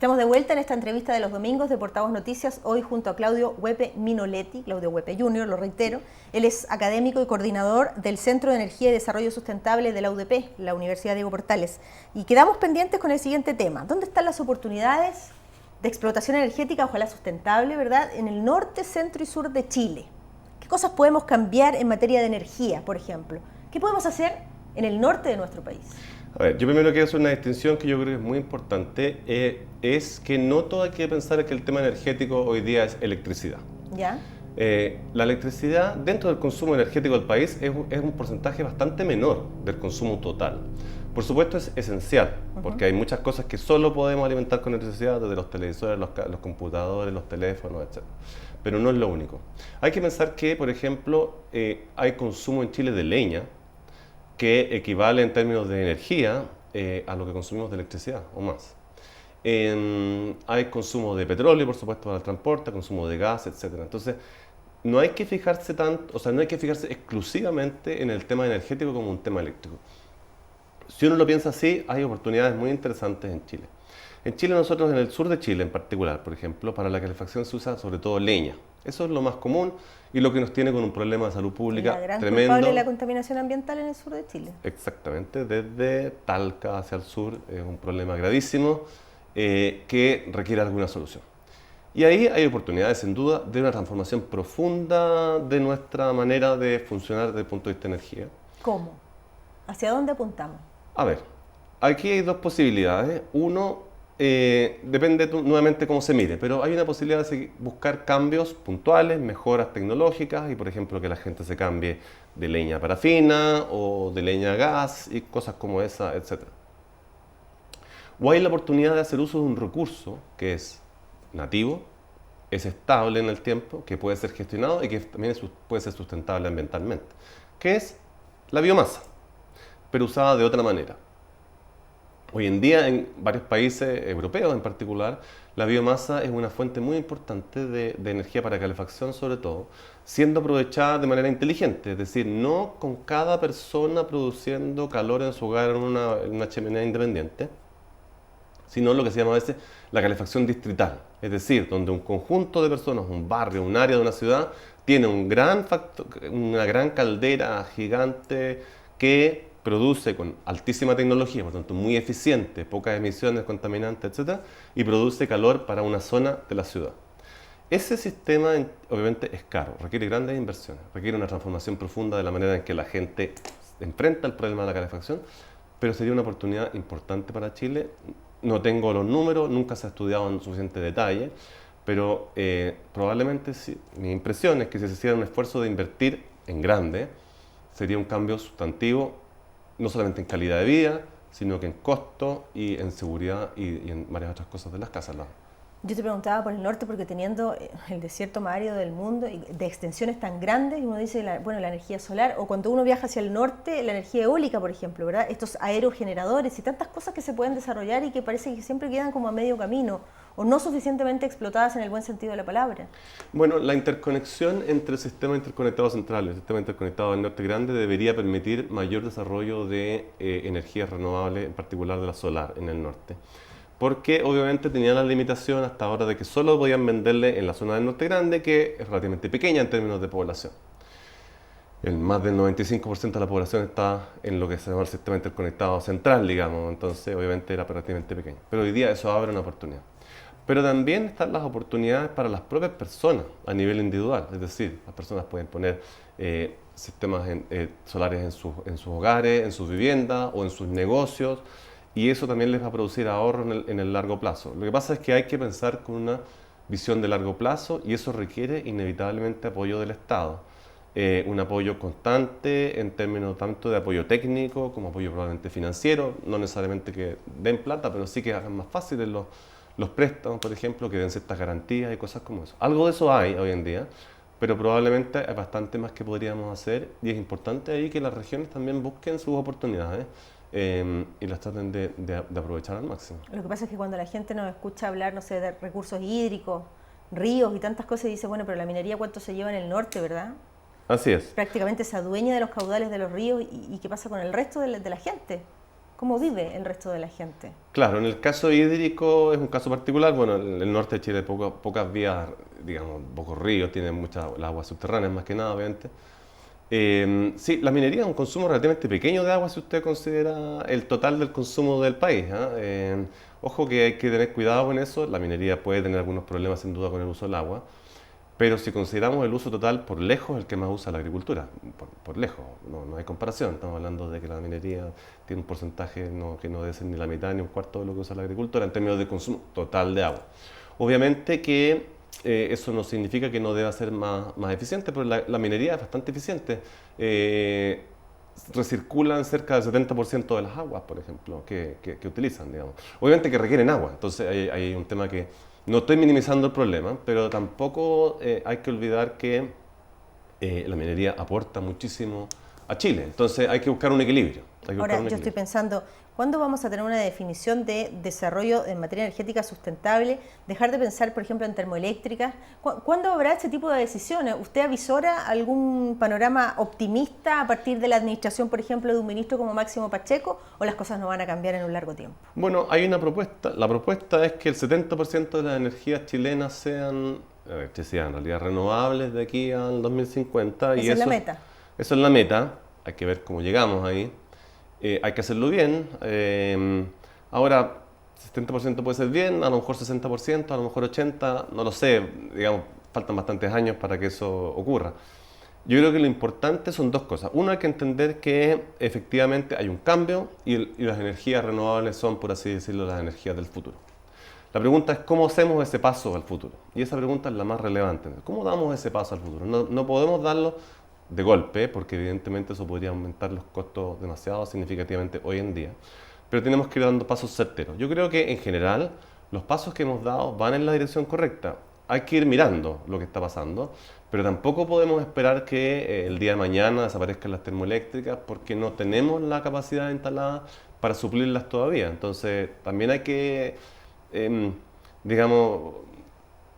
Estamos de vuelta en esta entrevista de los domingos de Portavoz Noticias, hoy junto a Claudio Huepe Minoletti, Claudio Huepe Jr., lo reitero. Él es académico y coordinador del Centro de Energía y Desarrollo Sustentable de la UDP, la Universidad Diego Portales. Y quedamos pendientes con el siguiente tema. ¿Dónde están las oportunidades de explotación energética, ojalá sustentable, verdad, en el norte, centro y sur de Chile? ¿Qué cosas podemos cambiar en materia de energía, por ejemplo? ¿Qué podemos hacer en el norte de nuestro país? A ver, yo primero quiero hacer una distinción que yo creo que es muy importante, es que no todo hay que pensar que el tema energético hoy día es electricidad. ¿Ya? La electricidad dentro del consumo energético del país es un porcentaje bastante menor del consumo total. Por supuesto es esencial, porque hay muchas cosas que solo podemos alimentar con electricidad, desde los televisores, los computadores, los teléfonos, etc. Pero no es lo único. Hay que pensar que, por ejemplo, hay consumo en Chile de leña, que equivale en términos de energía a lo que consumimos de electricidad o más. Hay consumo de petróleo, por supuesto, para el transporte, consumo de gas, etc. Entonces, no hay que fijarse tanto, o sea, no hay que fijarse exclusivamente en el tema energético como un tema eléctrico. Si uno lo piensa así, hay oportunidades muy interesantes en Chile. En Chile, nosotros en el sur de Chile en particular, por ejemplo, para la calefacción se usa sobre todo leña. Eso es lo más común y lo que nos tiene con un problema de salud pública tremendo. La gran culpable de la contaminación ambiental en el sur de Chile. Exactamente, desde Talca hacia el sur es un problema gravísimo que requiere alguna solución. Y ahí hay oportunidades, sin duda, de una transformación profunda de nuestra manera de funcionar desde el punto de vista de energía. ¿Cómo? ¿Hacia dónde apuntamos? A ver, aquí hay dos posibilidades. Uno, depende nuevamente cómo se mire, pero hay una posibilidad de buscar cambios puntuales, mejoras tecnológicas y, por ejemplo, que la gente se cambie de leña a parafina o de leña a gas y cosas como esa, etc. O hay la oportunidad de hacer uso de un recurso que es nativo, es estable en el tiempo, que puede ser gestionado y que también puede ser sustentable ambientalmente, que es la biomasa, pero usada de otra manera. Hoy en día, en varios países europeos en particular, la biomasa es una fuente muy importante de energía para calefacción, sobre todo, siendo aprovechada de manera inteligente, es decir, no con cada persona produciendo calor en su hogar en una chimenea independiente, sino lo que se llama a veces la calefacción distrital, es decir, donde un conjunto de personas, un barrio, un área de una ciudad, tiene una gran caldera gigante que produce con altísima tecnología, por tanto muy eficiente, pocas emisiones contaminantes, etc., y produce calor para una zona de la ciudad. Ese sistema obviamente es caro, requiere grandes inversiones, requiere una transformación profunda de la manera en que la gente enfrenta el problema de la calefacción, pero sería una oportunidad importante para Chile. No tengo los números, nunca se ha estudiado en suficiente detalle, pero probablemente sí. Mi impresión es que si se hiciera un esfuerzo de invertir en grande, sería un cambio sustantivo, no solamente en calidad de vida, sino que en costo y en seguridad y en varias otras cosas de las casas. Yo te preguntaba por el norte porque teniendo el desierto más árido del mundo y de extensiones tan grandes, uno dice, la energía solar, o cuando uno viaja hacia el norte, la energía eólica, por ejemplo, ¿verdad? Estos aerogeneradores y tantas cosas que se pueden desarrollar y que parece que siempre quedan como a medio camino o no suficientemente explotadas en el buen sentido de la palabra. Bueno, la interconexión entre el sistema interconectado central y el sistema interconectado del norte grande debería permitir mayor desarrollo de energías renovables, en particular de la solar en el norte. Porque obviamente tenían la limitación hasta ahora de que solo podían venderle en la zona del norte grande, que es relativamente pequeña en términos de población. Más del 95% de la población está en lo que se llama el sistema interconectado central, digamos, entonces obviamente era relativamente pequeño. Pero hoy día eso abre una oportunidad. Pero también están las oportunidades para las propias personas a nivel individual, es decir, las personas pueden poner sistemas solares en sus hogares, en sus viviendas o en sus negocios, y eso también les va a producir ahorro en el largo plazo. Lo que pasa es que hay que pensar con una visión de largo plazo y eso requiere inevitablemente apoyo del Estado. Un apoyo constante en términos tanto de apoyo técnico como apoyo probablemente financiero, no necesariamente que den plata, pero sí que hagan más fáciles los préstamos, por ejemplo, que den ciertas garantías y cosas como eso. Algo de eso hay hoy en día, pero probablemente hay bastante más que podríamos hacer y es importante ahí que las regiones también busquen sus oportunidades y las traten de aprovechar al máximo. Lo que pasa es que cuando la gente nos escucha hablar, no sé, de recursos hídricos, ríos y tantas cosas, dice, bueno, pero la minería ¿cuánto se lleva en el norte, verdad? Así es. Prácticamente se adueña de los caudales de los ríos y ¿qué pasa con el resto de la gente? ¿Cómo vive el resto de la gente? Claro, en el caso hídrico es un caso particular. Bueno, el norte de Chile hay pocas vías, digamos, pocos ríos, tiene muchas las aguas subterráneas más que nada, obviamente. Sí, la minería es un consumo relativamente pequeño de agua si usted considera el total del consumo del país. ¿Ah? Ojo que hay que tener cuidado con eso. La minería puede tener algunos problemas sin duda con el uso del agua. Pero si consideramos el uso total, por lejos el que más usa la agricultura, por lejos, no hay comparación. Estamos hablando de que la minería tiene un porcentaje que no debe ser ni la mitad ni un cuarto de lo que usa la agricultura en términos de consumo total de agua. Obviamente que eso no significa que no deba ser más eficiente, pero la minería es bastante eficiente. Recirculan cerca del 70% de las aguas, por ejemplo, que utilizan, digamos. Obviamente que requieren agua, entonces hay un tema que no estoy minimizando el problema, pero tampoco hay que olvidar que la minería aporta muchísimo a Chile. Entonces hay que buscar un equilibrio. Ahora, yo estoy pensando, ¿cuándo vamos a tener una definición de desarrollo en materia energética sustentable? Dejar de pensar, por ejemplo, en termoeléctricas. ¿Cuándo habrá este tipo de decisiones? ¿Usted avisora algún panorama optimista a partir de la administración, por ejemplo, de un ministro como Máximo Pacheco, o las cosas no van a cambiar en un largo tiempo? Bueno, hay una propuesta. La propuesta es que el 70% de las energías chilenas sean electricidad, en realidad, renovables de aquí al 2050. Esa es la meta. Eso es la meta. Hay que ver cómo llegamos ahí. Hay que hacerlo bien. Ahora, 70% puede ser bien, a lo mejor 60%, a lo mejor 80%, no lo sé. Digamos, faltan bastantes años para que eso ocurra. Yo creo que lo importante son dos cosas. Uno, hay que entender que efectivamente hay un cambio y las energías renovables son, por así decirlo, las energías del futuro. La pregunta es cómo hacemos ese paso al futuro. Y esa pregunta es la más relevante. ¿Cómo damos ese paso al futuro? No podemos darlo de golpe, porque evidentemente eso podría aumentar los costos demasiado significativamente hoy en día. Pero tenemos que ir dando pasos certeros. Yo creo que en general los pasos que hemos dado van en la dirección correcta. Hay que ir mirando lo que está pasando, pero tampoco podemos esperar que el día de mañana desaparezcan las termoeléctricas porque no tenemos la capacidad instalada para suplirlas todavía. Entonces también hay que, digamos,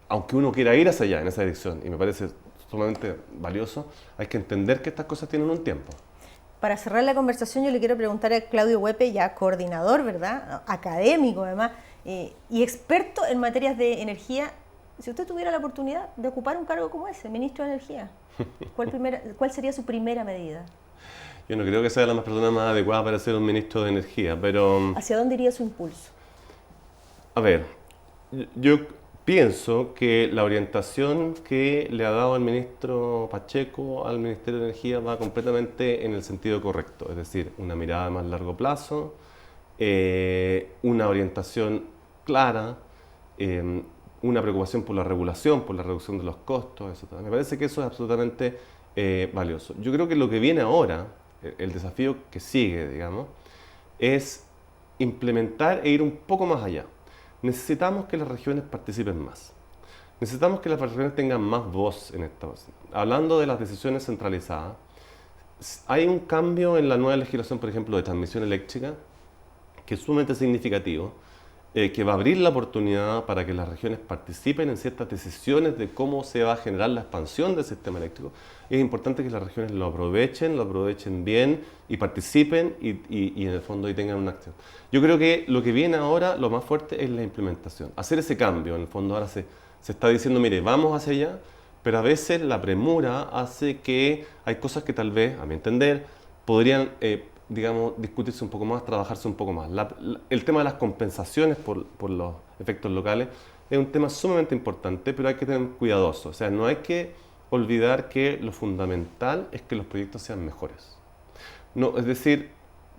aunque uno quiera ir hacia allá, en esa dirección, y me parece sumamente valioso, hay que entender que estas cosas tienen un tiempo. Para cerrar la conversación, yo le quiero preguntar a Claudio Huepe, ya coordinador, ¿verdad? Académico además, y experto en materias de energía. Si usted tuviera la oportunidad de ocupar un cargo como ese, ministro de Energía, ¿cuál sería su primera medida? Yo no creo que sea la persona más adecuada para ser un ministro de Energía, pero... ¿Hacia dónde iría su impulso? A ver, yo pienso que la orientación que le ha dado el ministro Pacheco al Ministerio de Energía va completamente en el sentido correcto, es decir, una mirada a más largo plazo, una orientación clara, una preocupación por la regulación, por la reducción de los costos, eso también. Me parece que eso es absolutamente valioso. Yo creo que lo que viene ahora, el desafío que sigue, digamos, es implementar e ir un poco más allá. Necesitamos que las regiones participen más. Necesitamos que las regiones tengan más voz en esta. Hablando de las decisiones centralizadas, hay un cambio en la nueva legislación, por ejemplo, de transmisión eléctrica, que es sumamente significativo, que va a abrir la oportunidad para que las regiones participen en ciertas decisiones de cómo se va a generar la expansión del sistema eléctrico. Es importante que las regiones lo aprovechen bien y participen y en el fondo y tengan una acción. Yo creo que lo que viene ahora, lo más fuerte, es la implementación. Hacer ese cambio, en el fondo ahora se está diciendo, mire, vamos hacia allá, pero a veces la premura hace que hay cosas que tal vez, a mi entender, podrían digamos, discutirse un poco más, trabajarse un poco más. El tema de las compensaciones por los efectos locales es un tema sumamente importante, pero hay que tener cuidadoso. O sea, no hay que olvidar que lo fundamental es que los proyectos sean mejores. No, es decir,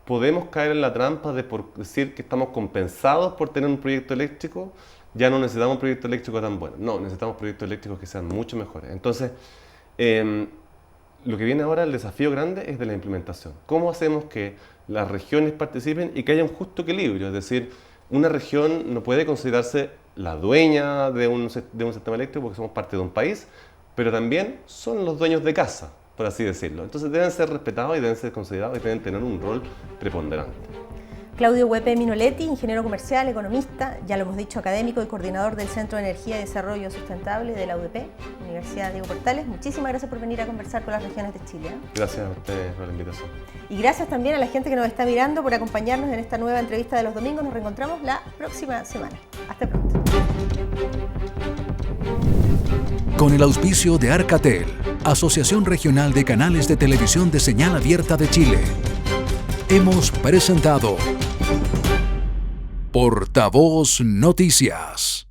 podemos caer en la trampa de por decir que estamos compensados por tener un proyecto eléctrico, ya no necesitamos un proyecto eléctrico tan bueno. No, necesitamos proyectos eléctricos que sean mucho mejores. Entonces, lo que viene ahora, el desafío grande, es de la implementación. ¿Cómo hacemos que las regiones participen y que haya un justo equilibrio? Es decir, una región no puede considerarse la dueña de un sistema eléctrico porque somos parte de un país, pero también son los dueños de casa, por así decirlo. Entonces deben ser respetados y deben ser considerados y deben tener un rol preponderante. Claudio Huepe Minoletti, ingeniero comercial, economista, ya lo hemos dicho, académico y coordinador del Centro de Energía y Desarrollo Sustentable de la UDP, Universidad Diego Portales. Muchísimas gracias por venir a conversar con las regiones de Chile. Gracias a ustedes por la invitación. Y gracias también a la gente que nos está mirando por acompañarnos en esta nueva entrevista de los domingos. Nos reencontramos la próxima semana. Hasta pronto. Con el auspicio de Arcatel, Asociación Regional de Canales de Televisión de Señal Abierta de Chile, hemos presentado Portavoz Noticias.